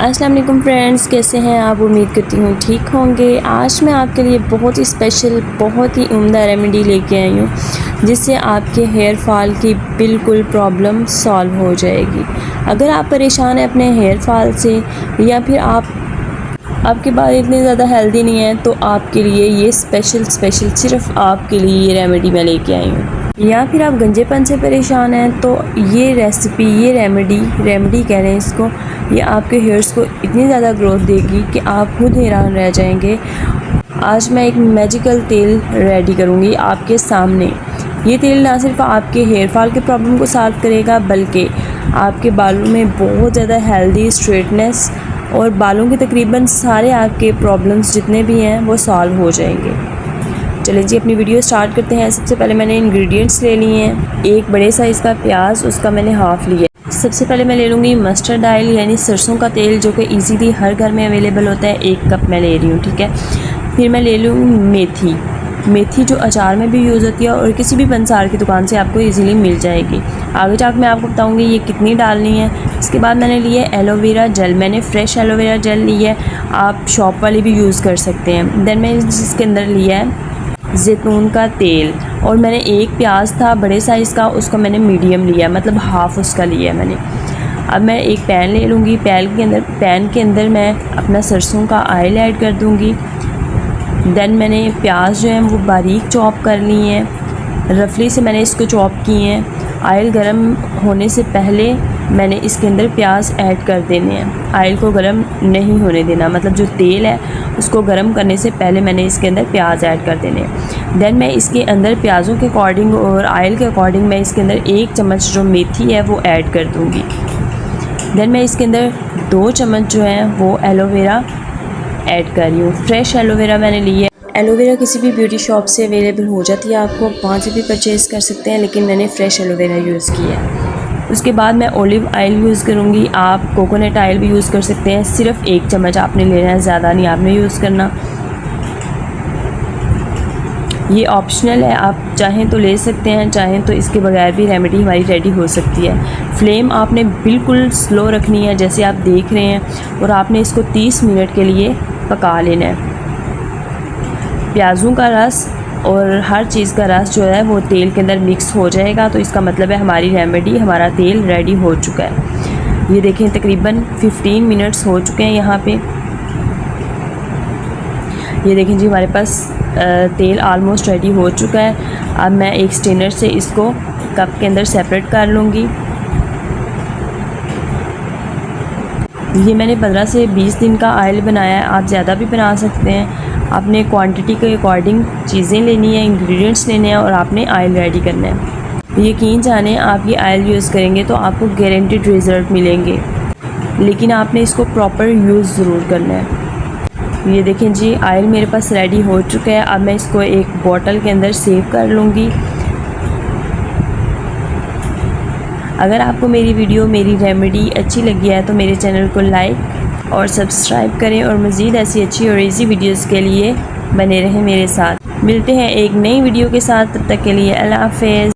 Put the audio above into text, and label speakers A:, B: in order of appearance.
A: अस्सलाम वालेकुम फ्रेंड्स, कैसे हैं आप? उम्मीद करती हूँ ठीक होंगे। आज मैं आपके लिए बहुत ही स्पेशल, बहुत ही उम्दा रेमेडी लेके आई हूँ जिससे आपके हेयर फॉल की बिल्कुल प्रॉब्लम सॉल्व हो जाएगी। अगर आप परेशान हैं अपने हेयर फॉल से या फिर आपके बाल इतने ज़्यादा हेल्दी नहीं हैं, तो आपके लिए ये स्पेशल सिर्फ़ आपके लिए ये रेमेडी मैं लेके आई हूँ। या फिर आप गंजेपन से परेशान हैं तो ये रेसिपी, ये रेमेडी कह रहे हैं इसको, ये आपके हेयर्स को इतनी ज़्यादा ग्रोथ देगी कि आप खुद हैरान रह जाएंगे। आज मैं एक मैजिकल तेल रेडी करूँगी आपके सामने। ये तेल ना सिर्फ आपके हेयर फॉल के प्रॉब्लम को सॉल्व करेगा, बल्कि आपके बालों में बहुत ज़्यादा हेल्दी स्ट्रेटनेस और बालों के तकरीबन सारे आपके प्रॉब्लम्स जितने भी हैं वो सॉल्व हो जाएंगे। चलिए जी, अपनी वीडियो स्टार्ट करते हैं। सबसे पहले मैंने इंग्रेडिएंट्स ले लिए हैं। एक बड़े साइज़ का प्याज, उसका मैंने हाफ़ लिया। सबसे पहले मैं ले लूँगी मस्टर्ड ऑयल यानी सरसों का तेल, जो कि इजीली हर घर में अवेलेबल होता है। 1 कप मैं ले रही हूँ, ठीक है। फिर मैं ले लूँ मेथी जो अचार में भी यूज़ होती है और किसी भी पंसार की दुकान से आपको इजीली मिल जाएगी। आगे जाकर मैं आपको बताऊँगी ये कितनी डालनी है। इसके बाद मैंने लिया एलोवेरा जेल, मैंने फ़्रेश एलोवेरा जेल ली है, आप शॉप वाली भी यूज़ कर सकते हैं। देन मैंने इसके अंदर लिया है ज़ैतून का तेल, और मैंने एक प्याज था बड़े साइज़ का, उसको मैंने मीडियम लिया, मतलब हाफ़ उसका लिया है मैंने। अब मैं एक पैन ले लूँगी। पैन के अंदर मैं अपना सरसों का ऑयल ऐड कर दूँगी। देन मैंने प्याज जो है वो बारीक चॉप कर ली हैं, रफली से मैंने इसको चॉप किए हैं। ऑयल गरम होने से पहले मैंने इसके अंदर प्याज ऐड कर देने हैं। ऑयल को गरम नहीं होने देना, मतलब जो तेल है उसको गरम करने से पहले मैंने इसके अंदर प्याज ऐड कर देने हैं। देन मैं इसके अंदर प्याज़ों के अकॉर्डिंग और ऑयल के अकॉर्डिंग मैं इसके अंदर 1 चम्मच जो मेथी है वो ऐड कर दूँगी। देन मैं इसके अंदर 2 चम्मच जो है वो एलोवेरा ऐड कर रही हूँ। फ्रेश एलोवेरा मैंने ली है। एलोवेरा किसी भी ब्यूटी शॉप से अवेलेबल हो जाती है, आपको वहाँ से भी परचेज़ कर सकते हैं, लेकिन मैंने फ़्रेश एलोवेरा यूज़ किया है। उसके बाद मैं ऑलिव ऑयल यूज़ करूँगी। आप कोकोनट ऑयल भी यूज़ कर सकते हैं। सिर्फ 1 चम्मच आपने लेना है, ज़्यादा नहीं आपने यूज़ करना। ये ऑप्शनल है, आप चाहें तो ले सकते हैं, चाहें तो इसके बगैर भी रेमेडी हमारी रेडी हो सकती है। फ्लेम आपने बिल्कुल स्लो रखनी है जैसे आप देख रहे हैं, और आपने इसको 30 मिनट के लिए पका लेना है। प्याज़ों का रस और हर चीज़ का रस जो है वो तेल के अंदर मिक्स हो जाएगा, तो इसका मतलब है हमारी रेमेडी, हमारा तेल रेडी हो चुका है। ये देखें तकरीबन 15 मिनट्स हो चुके हैं यहाँ पे। ये देखें जी, हमारे पास तेल आलमोस्ट रेडी हो चुका है। अब मैं एक स्ट्रेनर से इसको कप के अंदर सेपरेट कर लूँगी। ये मैंने 15 से 20 दिन का ऑयल बनाया है, आप ज़्यादा भी बना सकते हैं। आपने क्वांटिटी के अकॉर्डिंग चीज़ें लेनी है, इंग्रेडिएंट्स लेने हैं, और आपने ऑयल रेडी करना है। यकीन जाने आप ये ऑयल यूज़ करेंगे तो आपको गारंटीड रिज़ल्ट मिलेंगे, लेकिन आपने इसको प्रॉपर यूज़ ज़रूर करना है। ये देखें जी, ऑयल मेरे पास रेडी हो चुका है। अब मैं इसको एक बॉटल के अंदर सेव कर लूँगी। अगर आपको मेरी वीडियो, मेरी रेमेडी अच्छी लगी है तो मेरे चैनल को लाइक और सब्सक्राइब करें, और मज़ीद ऐसी अच्छी और इजी वीडियोस के लिए बने रहें मेरे साथ। मिलते हैं एक नई वीडियो के साथ, तब तक के लिए अल्लाह हाफ़िज़।